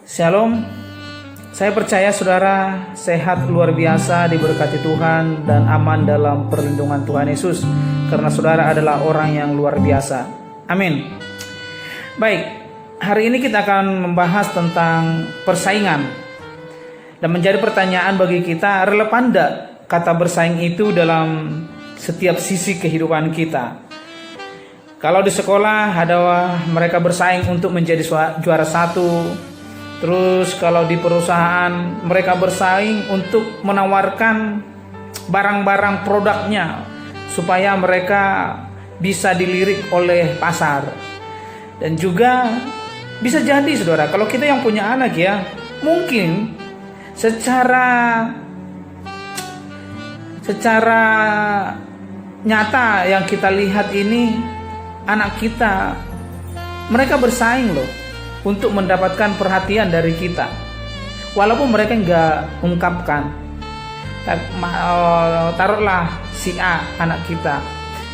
Shalom, saya percaya saudara sehat luar biasa, diberkati Tuhan dan aman dalam perlindungan Tuhan Yesus, karena saudara adalah orang yang luar biasa. Amin. Baik, hari ini kita akan membahas tentang persaingan. Dan menjadi pertanyaan bagi kita, relevan tidak kata bersaing itu dalam setiap sisi kehidupan kita? Kalau di sekolah ada mereka bersaing untuk menjadi juara satu. Terus kalau di perusahaan mereka bersaing untuk menawarkan barang-barang produknya supaya mereka bisa dilirik oleh pasar. Dan juga bisa jadi saudara, kalau kita yang punya anak ya, mungkin secara nyata yang kita lihat ini, anak kita mereka bersaing loh untuk mendapatkan perhatian dari kita, walaupun mereka nggak ungkapkan. Taruhlah si A, anak kita,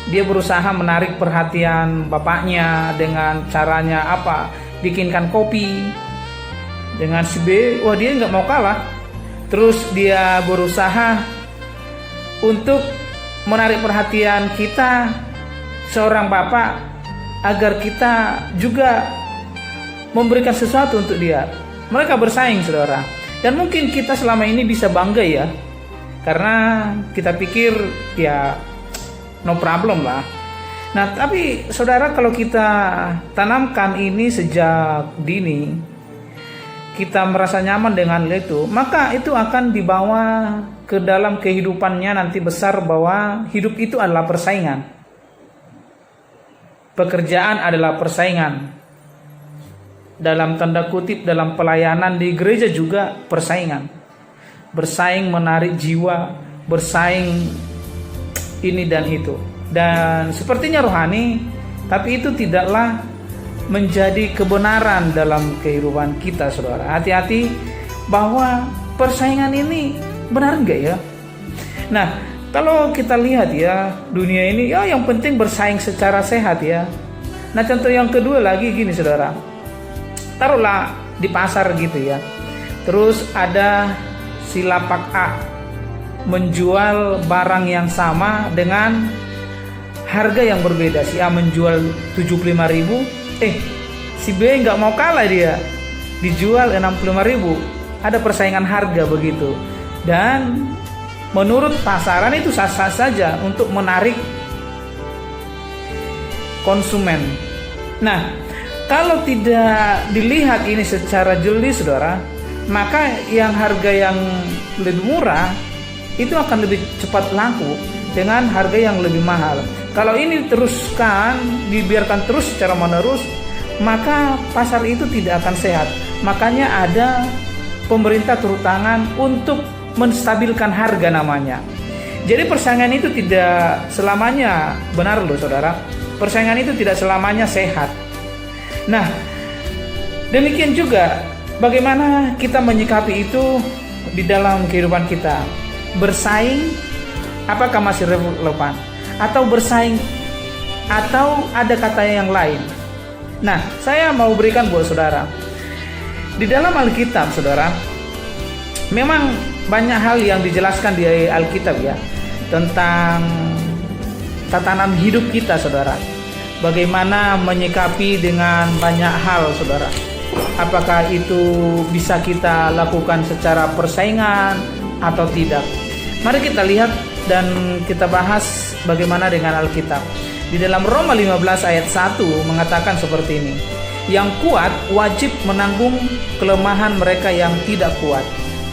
dia berusaha menarik perhatian bapaknya dengan caranya apa? Bikinkan kopi. Dengan si B, wah dia nggak mau kalah. Terus dia berusaha untuk menarik perhatian kita, seorang bapak, agar kita juga memberikan sesuatu untuk dia. Mereka bersaing saudara. Dan mungkin kita selama ini bisa bangga ya, karena kita pikir ya no problem lah. Nah tapi saudara, kalau kita tanamkan ini sejak dini, kita merasa nyaman dengan itu, maka itu akan dibawa ke dalam kehidupannya nanti besar, bahwa hidup itu adalah persaingan. Pekerjaan adalah persaingan. Dalam tanda kutip, dalam pelayanan di gereja juga persaingan. Bersaing menarik jiwa, bersaing ini dan itu. Dan sepertinya rohani, tapi itu tidaklah menjadi kebenaran dalam kehidupan kita saudara. Hati-hati bahwa persaingan ini benar enggak ya? Nah, kalau kita lihat ya, dunia ini ya yang penting bersaing secara sehat ya. Nah, contoh yang kedua lagi gini saudara. Taruhlah di pasar gitu ya. Terus ada si lapak A menjual barang yang sama dengan harga yang berbeda. Si A menjual 75.000, si B nggak mau kalah, dia dijual 65.000. Ada persaingan harga begitu. Dan menurut pasaran itu sah-sah saja untuk menarik konsumen. Nah, kalau tidak dilihat ini secara jeli saudara, maka yang harga yang lebih murah itu akan lebih cepat laku dengan harga yang lebih mahal. Kalau ini teruskan, dibiarkan terus secara menerus, maka pasar itu tidak akan sehat. Makanya ada pemerintah turun tangan untuk menstabilkan harga namanya. Jadi persaingan itu tidak selamanya benar loh saudara. Persaingan itu tidak selamanya sehat. Nah, demikian juga bagaimana kita menyikapi itu di dalam kehidupan kita. Bersaing, apakah masih relevan? Atau bersaing, atau ada kata yang lain? Nah, saya mau berikan buat saudara. Di dalam Alkitab saudara, memang banyak hal yang dijelaskan di Alkitab ya, tentang tatanan hidup kita saudara. Bagaimana menyikapi dengan banyak hal saudara. Apakah itu bisa kita lakukan secara persaingan atau tidak? Mari kita lihat dan kita bahas bagaimana dengan Alkitab. Di dalam Roma 15 ayat 1 mengatakan seperti ini. Yang kuat wajib menanggung kelemahan mereka yang tidak kuat,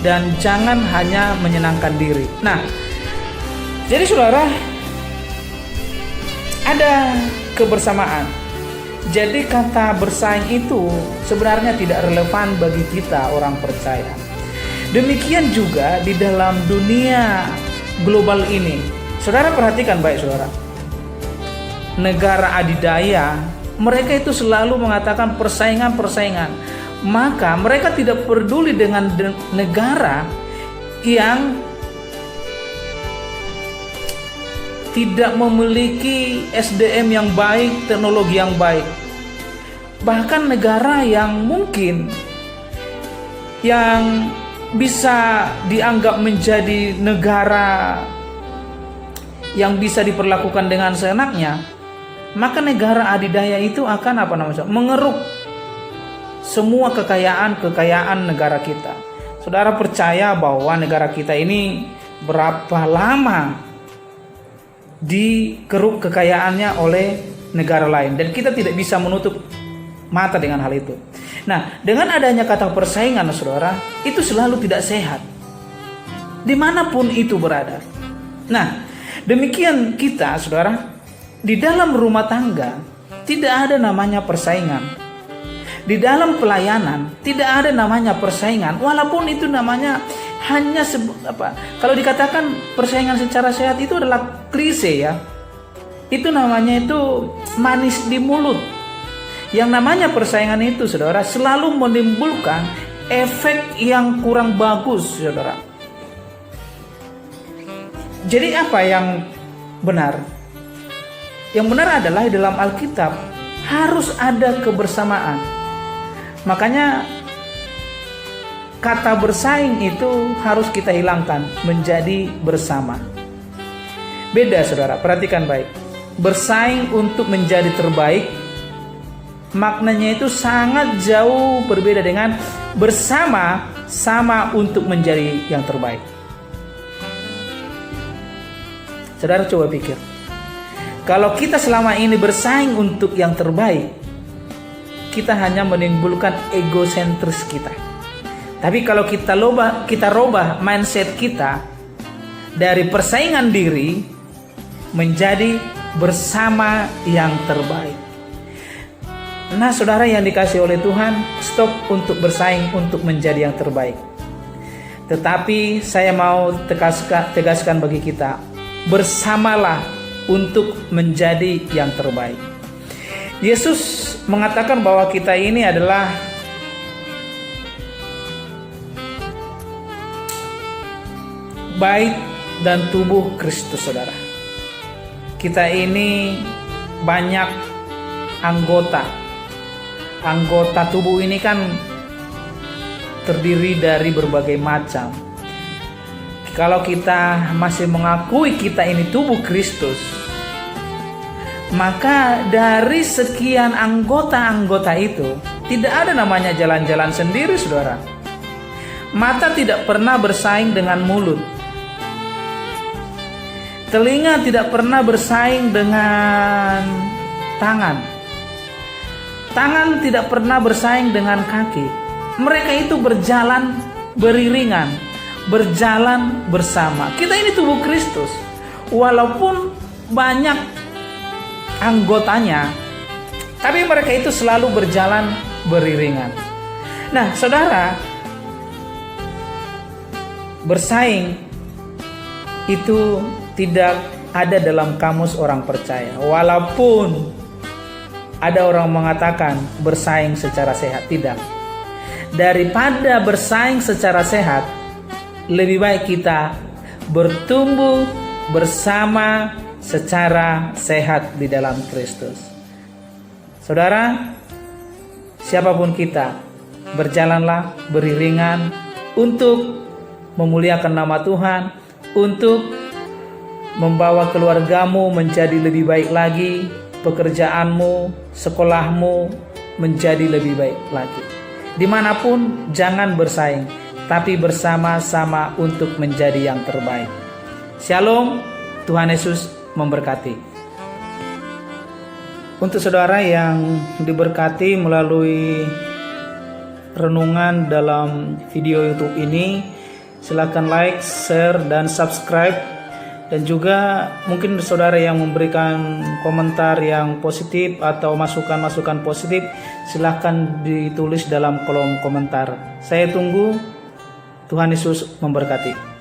dan jangan hanya menyenangkan diri. Nah, jadi saudara, ada kebersamaan. Jadi kata bersaing itu sebenarnya tidak relevan bagi kita orang percaya. Demikian juga di dalam dunia global ini. Saudara perhatikan baik saudara. Negara adidaya, mereka itu selalu mengatakan persaingan. Maka mereka tidak peduli dengan negara yang tidak memiliki SDM yang baik, teknologi yang baik. Bahkan negara yang mungkin yang bisa dianggap menjadi negara yang bisa diperlakukan dengan seenaknya, maka negara adidaya itu akan mengeruk semua kekayaan negara kita. Saudara percaya bahwa negara kita ini berapa lama dikeruk kekayaannya oleh negara lain, dan kita tidak bisa menutup mata dengan hal itu. Nah, dengan adanya kata persaingan, saudara, itu selalu tidak sehat dimanapun itu berada. Nah, demikian kita, saudara, di dalam rumah tangga tidak ada namanya persaingan. Di dalam pelayanan tidak ada namanya persaingan, walaupun itu namanya hanya kalau dikatakan persaingan secara sehat itu adalah klise ya. Itu namanya itu manis di mulut. Yang namanya persaingan itu, saudara, selalu menimbulkan efek yang kurang bagus, saudara. Jadi apa yang benar? Yang benar adalah dalam Alkitab harus ada kebersamaan. Makanya kata bersaing itu harus kita hilangkan menjadi bersama. Beda, saudara, perhatikan baik. Bersaing untuk menjadi terbaik, maknanya itu sangat jauh berbeda dengan bersama-sama untuk menjadi yang terbaik. Saudara coba pikir, kalau kita selama ini bersaing untuk yang terbaik, kita hanya menimbulkan egosentris kita. Tapi kalau kita robah mindset kita dari persaingan diri menjadi bersama yang terbaik. Nah, saudara yang dikasihi oleh Tuhan, stop untuk bersaing untuk menjadi yang terbaik. Tetapi saya mau tegaskan bagi kita, bersamalah untuk menjadi yang terbaik. Yesus mengatakan bahwa kita ini adalah bait dan tubuh Kristus, saudara. Kita ini banyak anggota tubuh ini kan terdiri dari berbagai macam. Kalau kita masih mengakui kita ini tubuh Kristus, maka dari sekian anggota-anggota itu tidak ada namanya jalan-jalan sendiri, saudara. Mata tidak pernah bersaing dengan mulut. Telinga tidak pernah bersaing dengan tangan. Tangan tidak pernah bersaing dengan kaki. Mereka itu berjalan beriringan, berjalan bersama. Kita ini tubuh Kristus. Walaupun banyak anggotanya, tapi mereka itu selalu berjalan beriringan. Nah, saudara, bersaing itu tidak ada dalam kamus orang percaya. Walaupun ada orang mengatakan bersaing secara sehat, tidak. Daripada bersaing secara sehat, lebih baik kita bertumbuh bersama secara sehat di dalam Kristus. Saudara, siapapun kita, berjalanlah beriringan untuk memuliakan nama Tuhan, untuk membawa keluargamu menjadi lebih baik lagi, pekerjaanmu, sekolahmu menjadi lebih baik lagi. Dimanapun jangan bersaing, tapi bersama-sama untuk menjadi yang terbaik. Shalom, Tuhan Yesus memberkati. Untuk saudara yang diberkati melalui renungan dalam video YouTube ini, silakan like, share, dan subscribe. Dan juga mungkin saudara yang memberikan komentar yang positif atau masukan-masukan positif, silahkan ditulis dalam kolom komentar. Saya tunggu. Tuhan Yesus memberkati.